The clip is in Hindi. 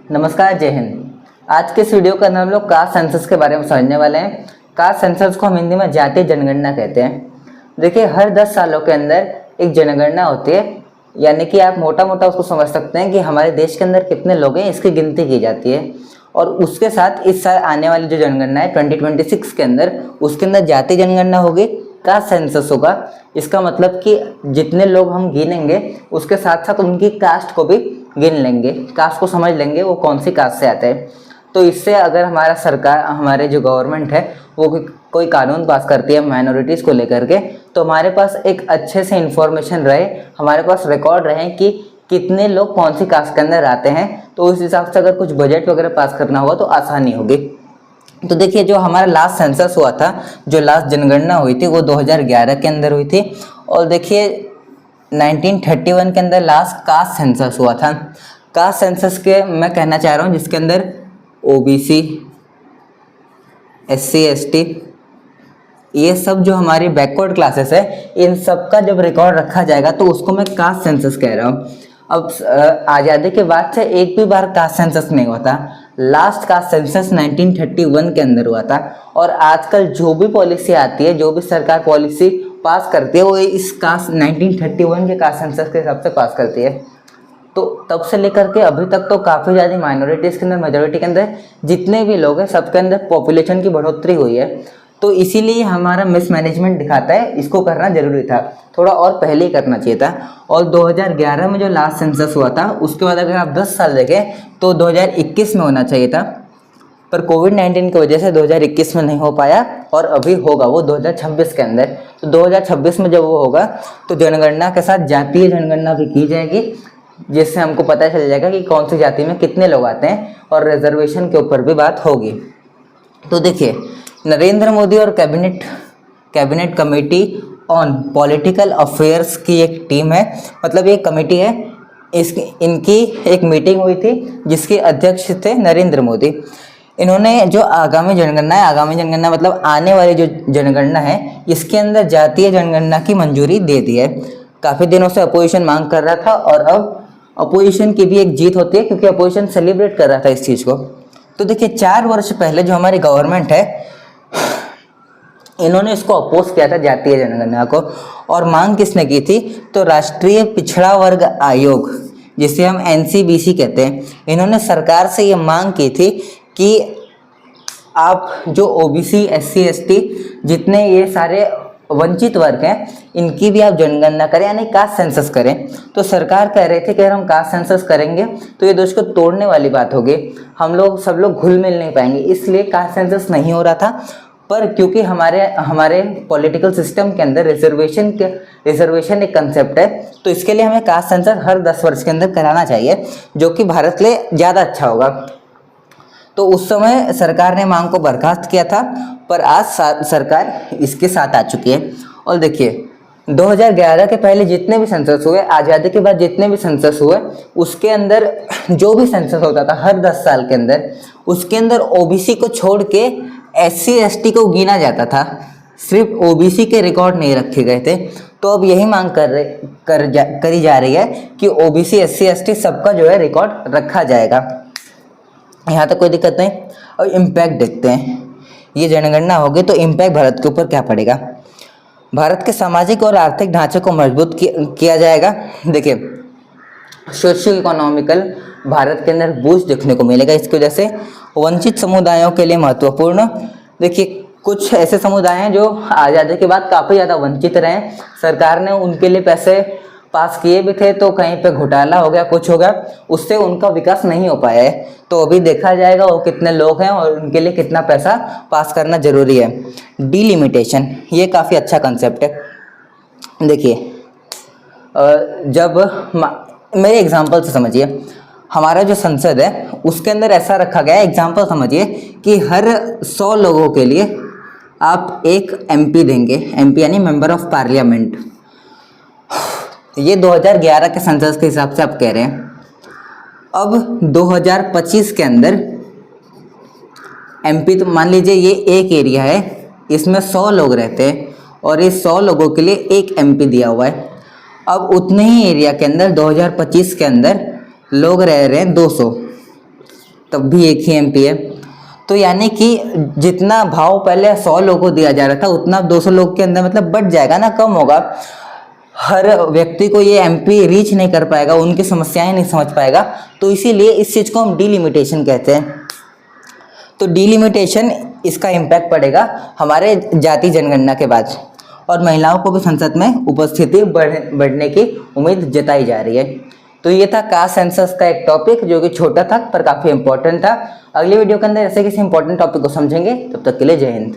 नमस्कार, जय हिंद। आज के इस वीडियो के अंदर हम लोग कास्ट सेंसस के बारे में समझने वाले हैं। कास्ट सेंसस को हम हिंदी में जातीय जनगणना कहते हैं। देखिए, हर 10 सालों के अंदर एक जनगणना होती है, यानी कि आप मोटा मोटा उसको समझ सकते हैं कि हमारे देश के अंदर कितने लोग हैं, इसकी गिनती की जाती है। और उसके साथ इस साल आने वाली जो जनगणना है 2026 के अंदर, उसके अंदर जातीय जनगणना होगी, कास्ट सेंसस होगा। इसका मतलब कि जितने लोग हम गिनेंगे उसके साथ साथ उनकी कास्ट को भी गिन लेंगे, कास्ट को समझ लेंगे वो कौन सी कास्ट से आते हैं। तो इससे अगर हमारा सरकार, हमारे जो गवर्नमेंट है वो कोई कानून पास करती है माइनॉरिटीज़ को लेकर के, तो हमारे पास एक अच्छे से इन्फॉर्मेशन रहे, हमारे पास रिकॉर्ड रहे कि कितने लोग कौन सी कास्ट के अंदर आते हैं। तो उस हिसाब से अगर कुछ बजट वगैरह पास करना होगा तो आसानी होगी। तो देखिए, जो हमारा लास्ट सेंसस हुआ था, जो लास्ट जनगणना हुई थी वो 2011 के अंदर हुई थी। और देखिए 1931 के अंदर लास्ट कास्ट सेंसस हुआ था। कास्ट सेंसस के मैं कहना चाह रहा हूँ जिसके अंदर ओबीसी, एससी, एसटी, ये सब जो हमारी बैकवर्ड क्लासेस है, इन सब का जब रिकॉर्ड रखा जाएगा तो उसको मैं कास्ट सेंसस कह रहा हूँ। अब आज़ादी के बाद से एक भी बार कास्ट सेंसस नहीं हुआ था। लास्ट कास्ट सेंसस 1931 के अंदर हुआ था। और आजकल जो भी पॉलिसी आती है, जो भी सरकार पॉलिसी पास करती है, वो इस कास्ट 1931 के कास्ट सेंसस के हिसाब से पास करती है। तो तब से लेकर के अभी तक तो काफ़ी ज़्यादा माइनॉरिटीज़ के अंदर, मेजोरिटी के अंदर जितने भी लोग हैं सबके अंदर पॉपुलेशन की बढ़ोतरी हुई है। तो इसीलिए हमारा मिसमैनेजमेंट दिखाता है, इसको करना जरूरी था, थोड़ा और पहले ही करना चाहिए था। और 2011 में जो लास्ट सेंसस हुआ था उसके बाद अगर आप 10 साल देखें तो 2021 में होना चाहिए था, पर कोविड-19 की वजह से 2021 में नहीं हो पाया और अभी होगा वो 2026 के अंदर। तो 2026 में जब वो होगा तो जनगणना के साथ जातीय जनगणना भी की जाएगी, जिससे हमको पता चल जाएगा कि कौन सी जाति में कितने लोग आते हैं, और रिजर्वेशन के ऊपर भी बात होगी। तो देखिए, नरेंद्र मोदी और cabinet committee on political affairs की एक टीम है, मतलब एक कमेटी है, इनकी एक मीटिंग हुई थी जिसके अध्यक्ष थे नरेंद्र मोदी। इन्होंने जो आगामी जनगणना मतलब आने वाली जो जनगणना है, इसके अंदर जातीय जनगणना की मंजूरी दे दी है। काफ़ी दिनों से अपोजिशन मांग कर रहा था और अब अपोजिशन की भी एक जीत होती है, क्योंकि अपोजिशन सेलिब्रेट कर रहा था इस चीज़ को। तो देखिए, 4 वर्ष पहले जो हमारी गवर्नमेंट है, इन्होंने इसको अपोज किया था जातीय जनगणना को। और मांग किसने की थी? तो राष्ट्रीय पिछड़ा वर्ग आयोग, जिसे हम एनसीबीसी कहते हैं, इन्होंने सरकार से ये मांग की थी कि आप जो ओबीसी, एससी, एसटी, जितने ये सारे वंचित वर्ग हैं, इनकी भी आप जनगणना करें, यानी कास्ट सेंसस करें। तो सरकार कह रहे थे कि अगर हम कास्ट सेंसस करेंगे तो ये देश को तोड़ने वाली बात होगी, हम लोग सब लोग घुल मिल नहीं पाएंगे, इसलिए कास्ट सेंसस नहीं हो रहा था। पर क्योंकि हमारे पॉलिटिकल सिस्टम के अंदर रिजर्वेशन एक कंसेप्ट है, तो इसके लिए हमें कास्ट सेंसस हर 10 वर्ष के अंदर कराना चाहिए, जो कि भारत के लिए ज़्यादा अच्छा होगा। तो उस समय सरकार ने मांग को बर्खास्त किया था, पर आज सरकार इसके साथ आ चुकी है। और देखिए, 2011 के पहले जितने भी सेंसस हुए, आज़ादी के बाद जितने भी सेंसस हुए, उसके अंदर जो भी सेंसस होता था हर 10 साल के अंदर, उसके अंदर ओबीसी को छोड़ के एससी, एसटी को गिना जाता था, सिर्फ ओबीसी के रिकॉर्ड नहीं रखे गए थे। तो अब यही मांग करी जा रही है कि ओबीसी, एससी, एसटी सबका जो है रिकॉर्ड रखा जाएगा। यहाँ तक कोई दिक्कत नहीं। और इम्पैक्ट देखते हैं, ये जनगणना होगी तो इम्पैक्ट भारत के ऊपर क्या पड़ेगा। भारत के सामाजिक और आर्थिक ढांचे को मजबूत किया जाएगा। देखिए, सोशियो इकोनॉमिकल भारत के अंदर बूस्ट देखने को मिलेगा इसकी वजह से। वंचित समुदायों के लिए महत्वपूर्ण, देखिए कुछ ऐसे समुदाय हैं जो आज़ादी के बाद काफ़ी ज़्यादा वंचित रहे, सरकार ने उनके लिए पैसे पास किए भी थे, तो कहीं पे घोटाला हो गया, कुछ हो गया, उससे उनका विकास नहीं हो पाया है। तो अभी देखा जाएगा वो कितने लोग हैं और उनके लिए कितना पैसा पास करना जरूरी है। डिलिमिटेशन, ये काफ़ी अच्छा कंसेप्ट है। देखिए, जब मेरे एग्जाम्पल से समझिए, हमारा जो संसद है उसके अंदर ऐसा रखा गया है, एग्जाम्पल समझिए कि हर 100 लोगों के लिए आप एक एमपी देंगे, एमपी यानी मेंबर ऑफ पार्लियामेंट। ये 2011 के सेंसस के हिसाब से आप कह रहे हैं। अब 2025 के अंदर एमपी, तो मान लीजिए ये एक एरिया है, इसमें 100 लोग रहते हैं और इस 100 लोगों के लिए एक एमपी दिया हुआ है। अब उतने ही एरिया के अंदर 2025 के अंदर लोग रह रहे हैं 200, तब भी एक ही एमपी है। तो यानी कि जितना भाव पहले 100 लोगों को दिया जा रहा था उतना 200 लोग के अंदर मतलब बढ़ जाएगा ना, कम होगा। हर व्यक्ति को ये एमपी रीच नहीं कर पाएगा, उनकी समस्याएं नहीं समझ पाएगा। तो इसीलिए इस चीज़ को हम डिलिमिटेशन कहते हैं। तो डिलिमिटेशन इसका इम्पैक्ट पड़ेगा हमारे जाति जनगणना के बाद, और महिलाओं को भी संसद में उपस्थिति बढ़ने की उम्मीद जताई जा रही है। तो ये था कास्ट सेंसस का एक टॉपिक जो कि छोटा था पर काफ़ी इंपॉर्टेंट था। अगली वीडियो के अंदर ऐसे किसी इंपॉर्टेंट टॉपिक को समझेंगे, तब तक के लिए जय हिंद।